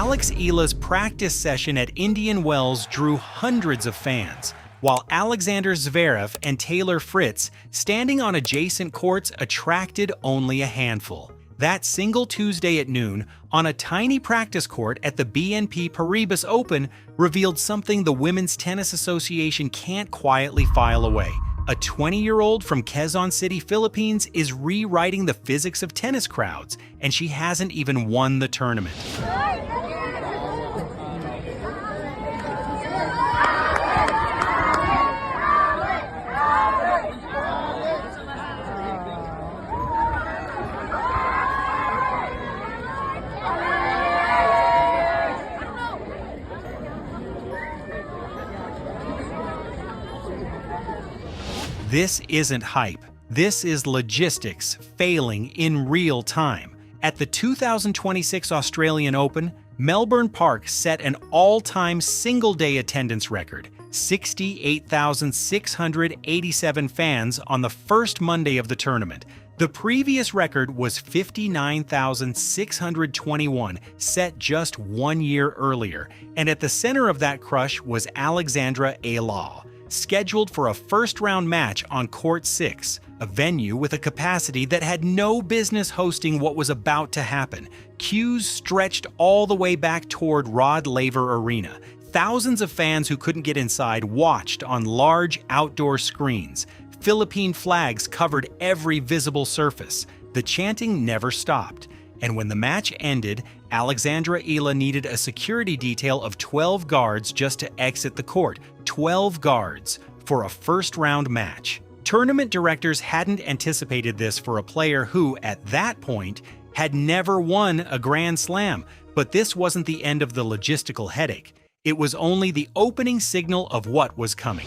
Alex Eala's practice session at Indian Wells drew hundreds of fans, while Alexander Zverev and Taylor Fritz, standing on adjacent courts, attracted only a handful. That single Tuesday at noon, on a tiny practice court at the BNP Paribas Open, revealed something the Women's Tennis Association can't quietly file away. A 20-year-old from Quezon City, Philippines is rewriting the physics of tennis crowds, and she hasn't even won the tournament. This isn't hype. This is logistics failing in real time. At the 2026 Australian Open, Melbourne Park set an all-time single-day attendance record, 68,687 fans on the first Monday of the tournament. The previous record was 59,621, set just 1 year earlier, and at the center of that crush was Alexandra Eala, scheduled for a first-round match on Court 6, a venue with a capacity that had no business hosting what was about to happen. Queues stretched all the way back toward Rod Laver Arena. Thousands of fans who couldn't get inside watched on large outdoor screens. Philippine flags covered every visible surface. The chanting never stopped. And when the match ended, Alexandra Eala needed a security detail of 12 guards just to exit the court. 12 guards for a first-round match. Tournament directors hadn't anticipated this for a player who, at that point, had never won a Grand Slam. But this wasn't the end of the logistical headache. It was only the opening signal of what was coming.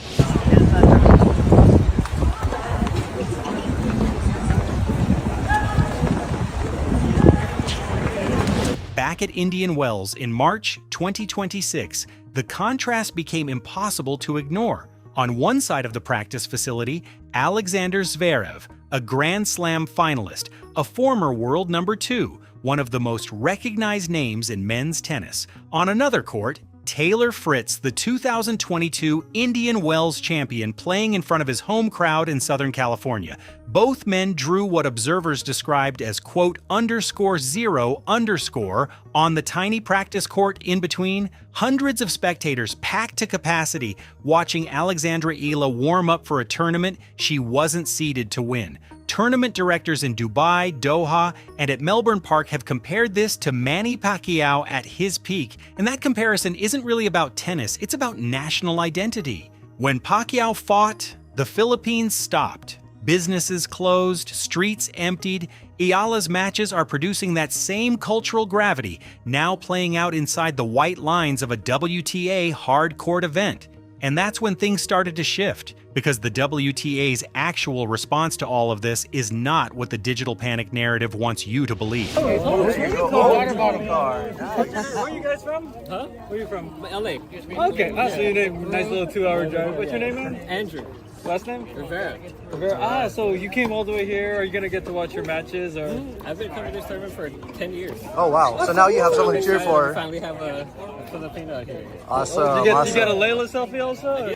Back at Indian Wells in March 2026, the contrast became impossible to ignore. On one side of the practice facility, Alexander Zverev, a Grand Slam finalist, a former world number 2, one of the most recognized names in men's tennis. On another court, Taylor Fritz, the 2022 Indian Wells champion, playing in front of his home crowd in Southern California. Both men drew what observers described as quote _0_ on the tiny practice court in between. Hundreds of spectators packed to capacity watching Alexandra Eala warm up for a tournament she wasn't seeded to win. Tournament directors in Dubai, Doha, and at Melbourne Park have compared this to Manny Pacquiao at his peak, and that comparison isn't really about tennis, it's about national identity. When Pacquiao fought, the Philippines stopped. Businesses closed, streets emptied. Eala's matches are producing that same cultural gravity, now playing out inside the white lines of a WTA hard court event. And that's when things started to shift, because the WTA's actual response to all of this is not what the digital panic narrative wants you to believe. Water bottle car. Where are you guys from? Huh? Where are you from? LA. Okay, so your name, nice little 2-hour drive. What's your name, man? Andrew. Last name? Rivera. Rivera. So you came all the way here. Are you going to get to watch your matches? Or? I've been coming to this tournament for 10 years. Oh, wow. So now you have someone to cheer We for. finally have a Filipino out here. Awesome. You Awesome. get a Layla selfie also?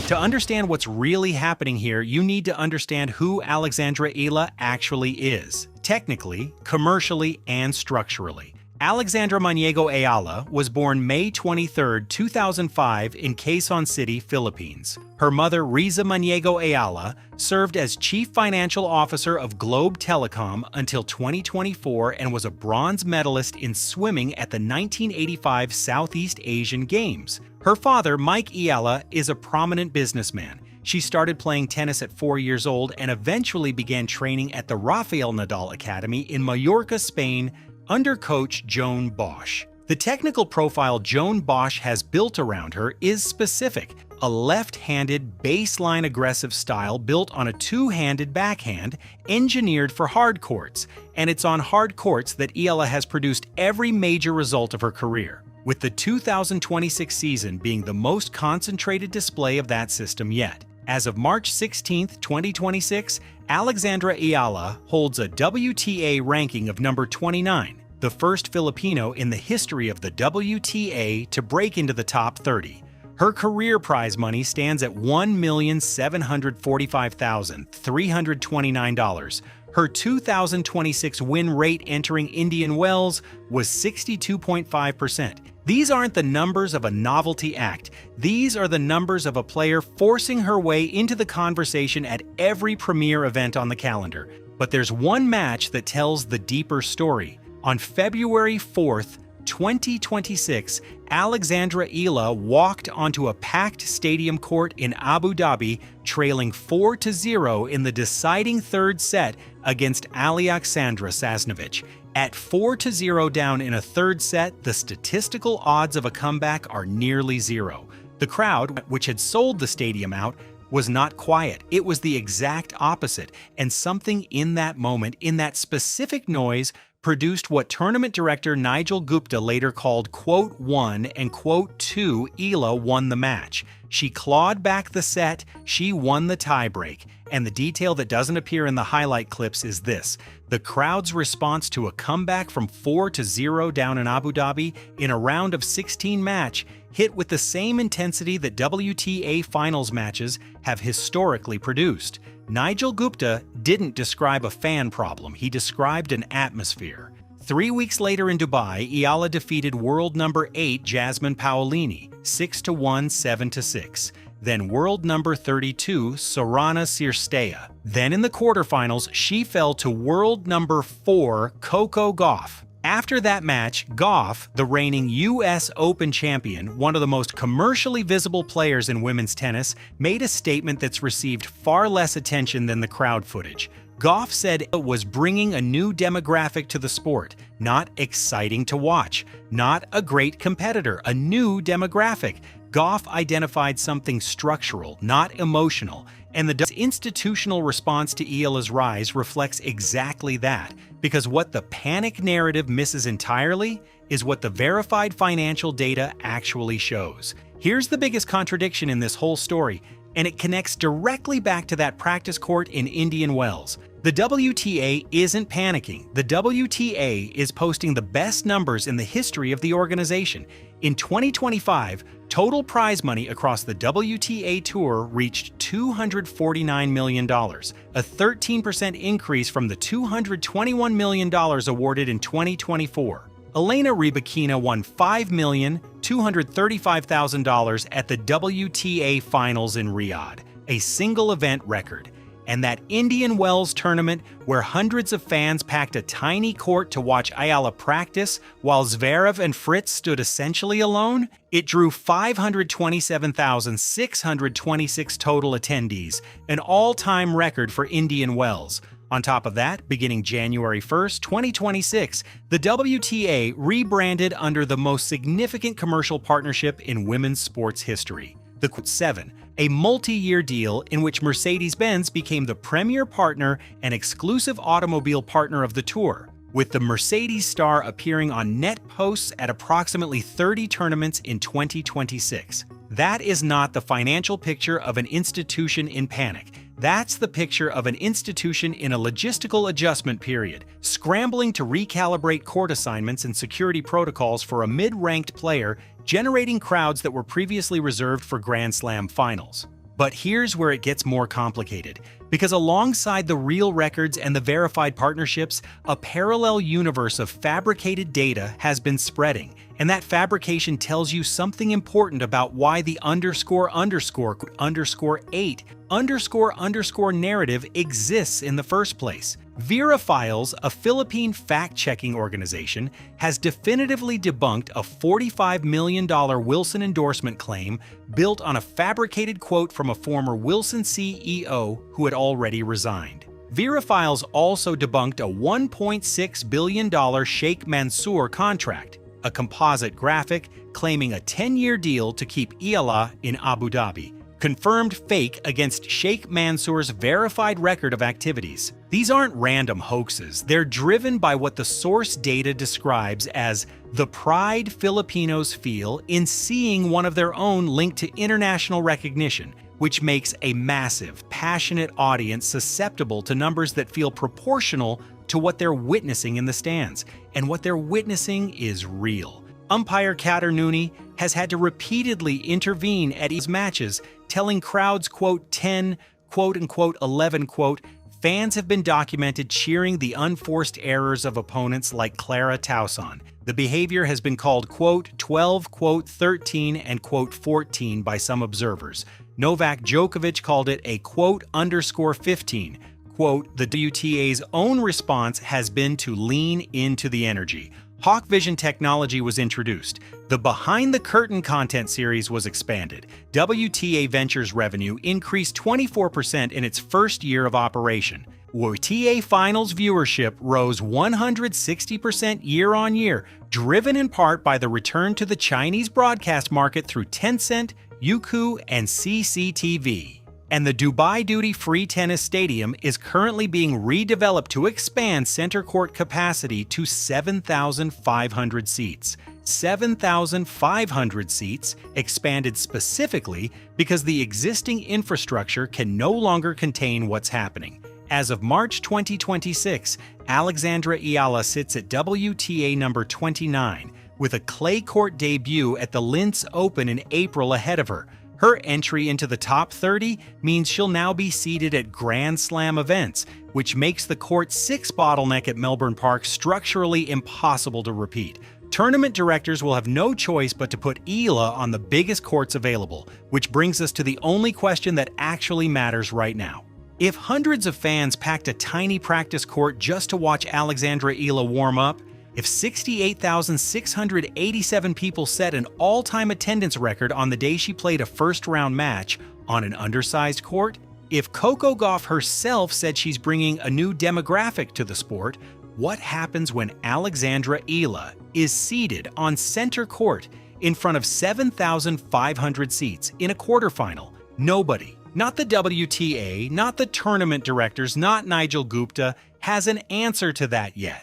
To understand what's really happening here, you need to understand who Alexandra Eala actually is, technically, commercially, and structurally. Alexandra Maniego Eala was born May 23, 2005 in Quezon City, Philippines. Her mother, Riza Maniego Eala, served as Chief Financial Officer of Globe Telecom until 2024 and was a bronze medalist in swimming at the 1985 Southeast Asian Games. Her father, Mike Eala, is a prominent businessman. She started playing tennis at 4 years old and eventually began training at the Rafael Nadal Academy in Mallorca, Spain, under coach Joan Bosch. The technical profile Joan Bosch has built around her is specific, a left-handed baseline aggressive style built on a two-handed backhand, engineered for hard courts, and it's on hard courts that Eala has produced every major result of her career, with the 2026 season being the most concentrated display of that system yet. As of March 16, 2026, Alexandra Eala holds a WTA ranking of number 29, the first Filipino in the history of the WTA to break into the top 30. Her career prize money stands at $1,745,329. Her 2026 win rate entering Indian Wells was 62.5%. These aren't the numbers of a novelty act. These are the numbers of a player forcing her way into the conversation at every premier event on the calendar. But there's one match that tells the deeper story. On February 4th, 2026, Alexandra Eala walked onto a packed stadium court in Abu Dhabi, trailing 4-0 in the deciding third set against Alexandra Sasnovich. At 4-0 down in a third set, the statistical odds of a comeback are nearly zero. The crowd, which had sold the stadium out, was not quiet. It was the exact opposite, and something in that moment, in that specific noise, produced what tournament director Nigel Gupta later called quote 1 and quote 2 Eala won the match. She clawed back the set, she won the tiebreak, and the detail that doesn't appear in the highlight clips is this: the crowd's response to a comeback from 4-0 down in Abu Dhabi in a round of 16 match hit with the same intensity that WTA finals matches have historically produced. Nigel Gupta didn't describe a fan problem, he described an atmosphere. 3 weeks later in Dubai, Eala defeated world number 8 Jasmine Paolini 6-1, 7-6. Then world number 32 Sorana Cirstea. Then in the quarterfinals, she fell to world number 4 Coco Gauff. After that match, Gauff, the reigning US Open champion, one of the most commercially visible players in women's tennis, made a statement that's received far less attention than the crowd footage. Gauff said it was bringing a new demographic to the sport, not exciting to watch, not a great competitor, a new demographic. Gauff identified something structural, not emotional, and the institutional response to Eala's rise reflects exactly that, because what the panic narrative misses entirely is what the verified financial data actually shows. Here's the biggest contradiction in this whole story, and it connects directly back to that practice court in Indian Wells. The WTA isn't panicking. The WTA is posting the best numbers in the history of the organization. In 2025, total prize money across the WTA Tour reached $249 million, a 13% increase from the $221 million awarded in 2024. Elena Rybakina won $5,235,000 at the WTA Finals in Riyadh, a single-event record. And that Indian Wells tournament, where hundreds of fans packed a tiny court to watch Eala practice while Zverev and Fritz stood essentially alone, it drew 527,626 total attendees, an all-time record for Indian Wells. On top of that, beginning January 1st, 2026, the WTA rebranded under the most significant commercial partnership in women's sports history, the Quote 7, a multi-year deal in which Mercedes-Benz became the premier partner and exclusive automobile partner of the tour, with the Mercedes star appearing on net posts at approximately 30 tournaments in 2026. That is not the financial picture of an institution in panic. That's the picture of an institution in a logistical adjustment period, scrambling to recalibrate court assignments and security protocols for a mid-ranked player, generating crowds that were previously reserved for Grand Slam finals. But here's where it gets more complicated, because alongside the real records and the verified partnerships, a parallel universe of fabricated data has been spreading, and that fabrication tells you something important about why the __8_ narrative exists in the first place. Vera Files, a Philippine fact-checking organization, has definitively debunked a $45 million Wilson endorsement claim built on a fabricated quote from a former Wilson CEO who had already resigned. Vera Files also debunked a $1.6 billion Sheikh Mansour contract, a composite graphic claiming a 10-year deal to keep Eala in Abu Dhabi. Confirmed fake against Sheikh Mansour's verified record of activities. These aren't random hoaxes. They're driven by what the source data describes as the pride Filipinos feel in seeing one of their own linked to international recognition, which makes a massive, passionate audience susceptible to numbers that feel proportional to what they're witnessing in the stands. And what they're witnessing is real. Umpire Kader Nooni has had to repeatedly intervene at his matches, telling crowds, quote, 10, quote unquote, 11, quote, fans have been documented cheering the unforced errors of opponents like Clara Tauson. The behavior has been called, quote, 12, quote, 13, and quote, 14 by some observers. Novak Djokovic called it a, quote, underscore 15. Quote, the WTA's own response has been to lean into the energy. Hawk Vision technology was introduced. The Behind the Curtain content series was expanded. WTA Ventures revenue increased 24% in its first year of operation. WTA Finals viewership rose 160% year-on-year, driven in part by the return to the Chinese broadcast market through Tencent, Youku, and CCTV. And the Dubai Duty-Free Tennis Stadium is currently being redeveloped to expand center court capacity to 7,500 seats. 7,500 seats expanded specifically because the existing infrastructure can no longer contain what's happening. As of March 2026, Alexandra Eala sits at WTA number 29, with a clay court debut at the Linz Open in April ahead of her. Her entry into the top 30 means she'll now be seated at Grand Slam events, which makes the Court 6 bottleneck at Melbourne Park structurally impossible to repeat. Tournament directors will have no choice but to put Eala on the biggest courts available, which brings us to the only question that actually matters right now. If hundreds of fans packed a tiny practice court just to watch Alexandra Eala warm up, if 68,687 people set an all-time attendance record on the day she played a first-round match on an undersized court, if Coco Gauff herself said she's bringing a new demographic to the sport, what happens when Alexandra Eala is seated on center court in front of 7,500 seats in a quarterfinal? Nobody, not the WTA, not the tournament directors, not Nigel Gupta, has an answer to that yet.